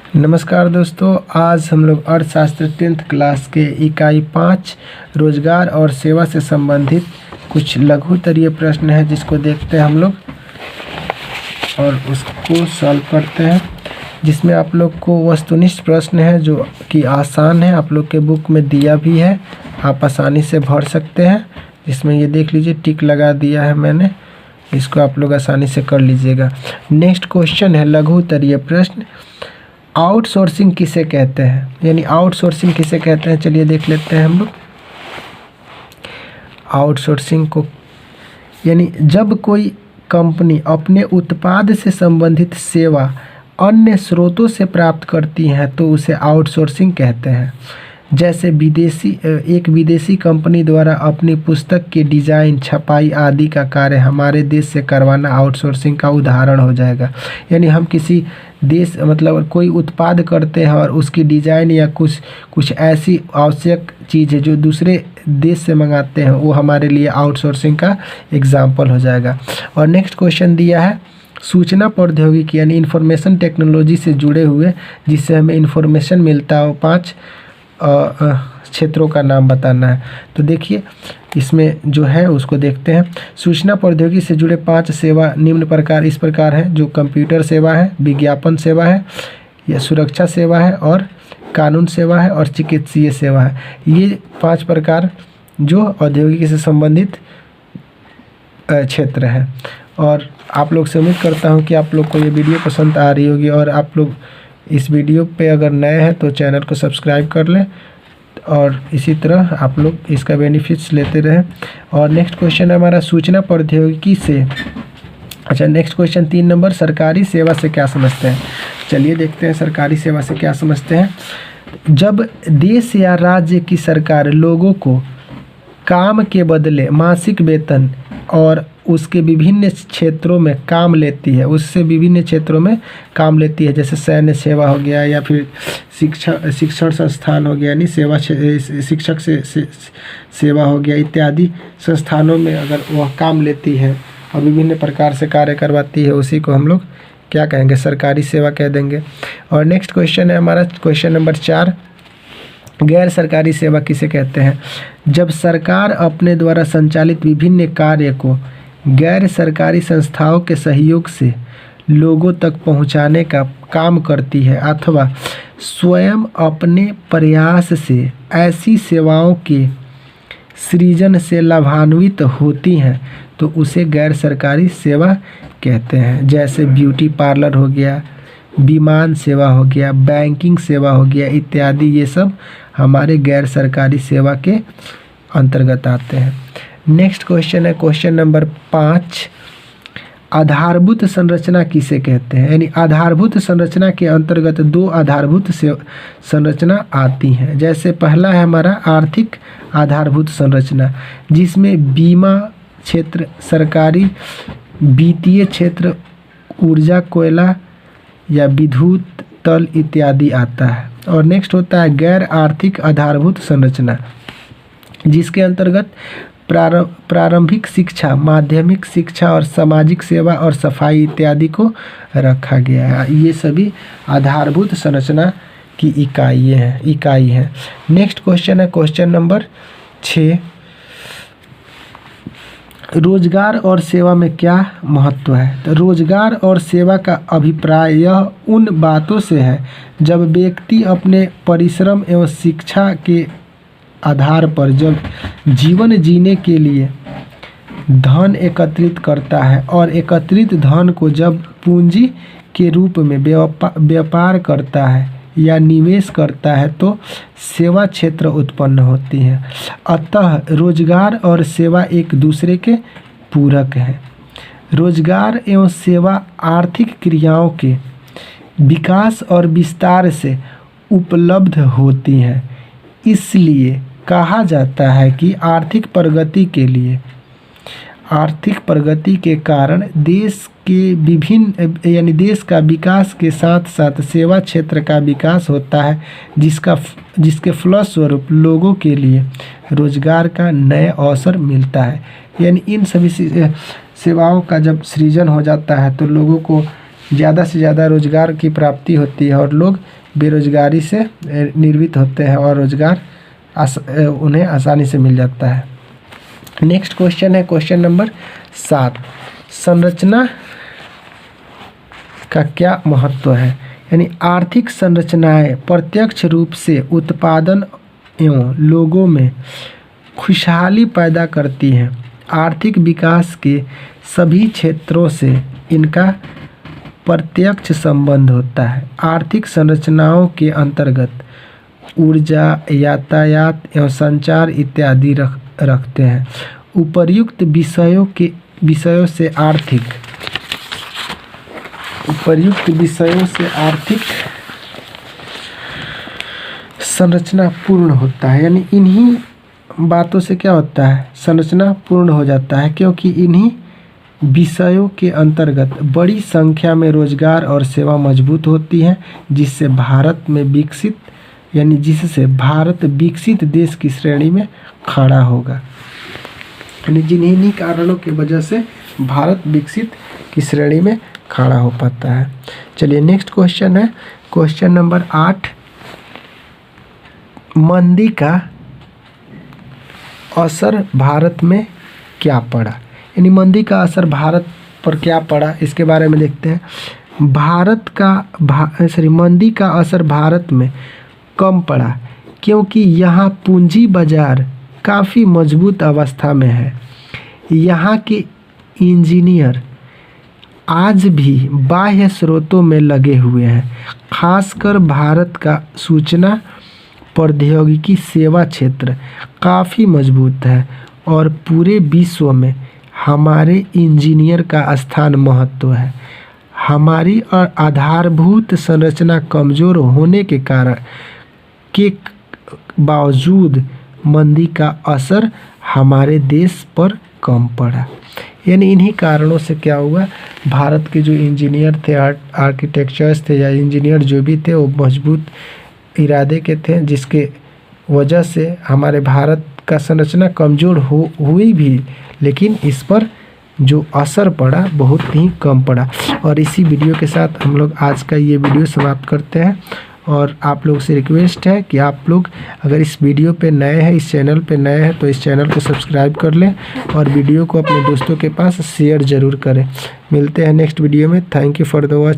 नमस्कार दोस्तों, आज हम लोग अर्थशास्त्र 10th क्लास के इकाई 5 रोजगार और सेवा से संबंधित कुछ लघुतरीय प्रश्न है जिसको देखते हैं हम लोग और उसको सॉल्व करते हैं। जिसमें आप लोग को वस्तुनिष्ठ प्रश्न है जो कि आसान है, आप लोग के बुक में दिया भी है, आप आसानी से भर सकते हैं। इसमें ये देख लीजिए, टिक लगा दिया है मैंने, इसको आप लोग आसानी से कर लीजिएगा। नेक्स्ट क्वेश्चन है लघुतरीय प्रश्न, आउटसोर्सिंग किसे कहते हैं, यानी आउटसोर्सिंग किसे कहते हैं। चलिए देख लेते हैं हम लोग। आउटसोर्सिंग को यानी जब कोई कंपनी अपने उत्पाद से संबंधित सेवा अन्य स्रोतों से प्राप्त करती है तो उसे आउटसोर्सिंग कहते हैं। जैसे एक विदेशी कंपनी द्वारा अपनी पुस्तक के डिज़ाइन, छपाई आदि का कार्य हमारे देश से करवाना आउटसोर्सिंग का उदाहरण हो जाएगा। यानी हम किसी देश मतलब कोई उत्पाद करते हैं और उसकी डिज़ाइन या कुछ ऐसी आवश्यक चीज़ है जो दूसरे देश से मंगाते हैं, वो हमारे लिए आउटसोर्सिंग का एग्जाम्पल हो जाएगा। और नेक्स्ट क्वेश्चन दिया है सूचना प्रौद्योगिकी यानी इंफॉर्मेशन टेक्नोलॉजी से जुड़े हुए जिससे हमें इंफॉर्मेशन मिलता है, वो 5 क्षेत्रों का नाम बताना है। तो देखिए इसमें जो है उसको देखते हैं। सूचना प्रौद्योगिकी से जुड़े 5 सेवा निम्न प्रकार इस प्रकार है, जो कंप्यूटर सेवा है, विज्ञापन सेवा है, या सुरक्षा सेवा है, और कानून सेवा है, और चिकित्सीय सेवा है। ये 5 प्रकार जो औद्योगिकी से संबंधित क्षेत्र है। और आप लोग से उम्मीद करता हूँ कि आप लोग को ये वीडियो पसंद आ रही होगी, और आप लोग इस वीडियो पे अगर नए हैं तो चैनल को सब्सक्राइब कर लें और इसी तरह आप लोग इसका बेनिफिट्स लेते रहें। और नेक्स्ट क्वेश्चन है हमारा सूचना प्रौद्योगिकी से, नेक्स्ट क्वेश्चन 3 नंबर, सरकारी सेवा से क्या समझते हैं। चलिए देखते हैं सरकारी सेवा से क्या समझते हैं। जब देश या राज्य की सरकार लोगों को काम के बदले मासिक वेतन और उसके विभिन्न क्षेत्रों में काम लेती है, उससे विभिन्न क्षेत्रों में काम लेती है, जैसे सैन्य सेवा हो गया या फिर शिक्षण संस्थान हो गया, यानी शिक्षक से सेवा हो गया, इत्यादि संस्थानों में अगर वह काम लेती है और विभिन्न प्रकार से कार्य करवाती है, उसी को हम लोग क्या कहेंगे, सरकारी सेवा कह देंगे। और नेक्स्ट क्वेश्चन है हमारा क्वेश्चन नंबर 4, गैर सरकारी सेवा किसे कहते हैं। जब सरकार अपने द्वारा संचालित विभिन्न कार्य को गैर सरकारी संस्थाओं के सहयोग से लोगों तक पहुंचाने का काम करती है अथवा स्वयं अपने प्रयास से ऐसी सेवाओं के सृजन से लाभान्वित होती हैं तो उसे गैर सरकारी सेवा कहते हैं। जैसे ब्यूटी पार्लर हो गया, विमान सेवा हो गया, बैंकिंग सेवा हो गया इत्यादि, ये सब हमारे गैर सरकारी सेवा के अंतर्गत आते हैं। नेक्स्ट क्वेश्चन है क्वेश्चन नंबर 5, आधारभूत संरचना किसे कहते हैं। यानी आधारभूत संरचना के अंतर्गत 2 आधारभूत संरचना आती हैं। जैसे पहला है हमारा आर्थिक आधारभूत संरचना, जिसमें बीमा क्षेत्र, सरकारी वित्तीय क्षेत्र, ऊर्जा, कोयला या विद्युत तल इत्यादि आता है। और नेक्स्ट होता है गैर आर्थिक आधारभूत संरचना, जिसके अंतर्गत प्रारंभिक शिक्षा, माध्यमिक शिक्षा और सामाजिक सेवा और सफाई इत्यादि को रखा गया है। ये सभी आधारभूत संरचना की इकाई है। नेक्स्ट क्वेश्चन है क्वेश्चन नंबर 6, रोजगार और सेवा में क्या महत्व है। तो रोजगार और सेवा का अभिप्राय यह उन बातों से है जब व्यक्ति अपने परिश्रम एवं शिक्षा के आधार पर जब जीवन जीने के लिए धन एकत्रित करता है और एकत्रित धन को जब पूंजी के रूप में व्यापार करता है या निवेश करता है तो सेवा क्षेत्र उत्पन्न होती है। अतः रोजगार और सेवा एक दूसरे के पूरक हैं। रोजगार एवं सेवा आर्थिक क्रियाओं के विकास और विस्तार से उपलब्ध होती हैं। इसलिए कहा जाता है कि आर्थिक प्रगति के कारण देश का विकास के साथ साथ सेवा क्षेत्र का विकास होता है, जिसके फलस्वरूप लोगों के लिए रोजगार का नया अवसर मिलता है। यानी इन सभी सेवाओं का जब सृजन हो जाता है तो लोगों को ज़्यादा से ज़्यादा रोज़गार की प्राप्ति होती है और लोग बेरोज़गारी से निर्वित होते हैं और रोज़गार उन्हें आसानी से मिल जाता है। नेक्स्ट क्वेश्चन है क्वेश्चन नंबर 7, संरचना का क्या महत्व है। यानी आर्थिक संरचनाएं प्रत्यक्ष रूप से उत्पादन एवं लोगों में खुशहाली पैदा करती हैं। आर्थिक विकास के सभी क्षेत्रों से इनका प्रत्यक्ष संबंध होता है। आर्थिक संरचनाओं के अंतर्गत ऊर्जा, यातायात एवं संचार इत्यादि रखते हैं। उपर्युक्त विषयों से आर्थिक संरचना पूर्ण होता है। यानी इन्हीं बातों से क्या होता है, संरचना पूर्ण हो जाता है, क्योंकि इन्हीं विषयों के अंतर्गत बड़ी संख्या में रोजगार और सेवा मजबूत होती हैं, जिससे भारत विकसित देश की श्रेणी में खड़ा होगा। यानी जिन्हीं कारणों की वजह से भारत विकसित की श्रेणी में खड़ा हो पाता है। चलिए नेक्स्ट क्वेश्चन है क्वेश्चन नंबर 8, मंदी का असर भारत में क्या पड़ा। यानी मंदी का असर भारत पर क्या पड़ा, इसके बारे में देखते हैं। मंदी का असर भारत में कम पड़ा, क्योंकि यहाँ पूंजी बाजार काफ़ी मजबूत अवस्था में है। यहाँ के इंजीनियर आज भी बाह्य स्रोतों में लगे हुए हैं। खासकर भारत का सूचना प्रौद्योगिकी सेवा क्षेत्र काफ़ी मजबूत है और पूरे विश्व में हमारे इंजीनियर का स्थान महत्व है। हमारी आधारभूत संरचना कमज़ोर होने के बावजूद मंदी का असर हमारे देश पर कम पड़ा। यानी इन्हीं कारणों से क्या हुआ, भारत के जो इंजीनियर थे, आर्किटेक्चर्स थे या इंजीनियर जो भी थे, वो मजबूत इरादे के थे, जिसके वजह से हमारे भारत का संरचना कमज़ोर हुई भी, लेकिन इस पर जो असर पड़ा बहुत ही कम पड़ा। और इसी वीडियो के साथ हम लोग आज का ये वीडियो समाप्त करते हैं। और आप लोग से रिक्वेस्ट है कि आप लोग अगर इस वीडियो पे नए हैं, इस चैनल पे नए हैं, तो इस चैनल को सब्सक्राइब कर लें और वीडियो को अपने दोस्तों के पास शेयर ज़रूर करें। मिलते हैं नेक्स्ट वीडियो में। Thank you for the watch.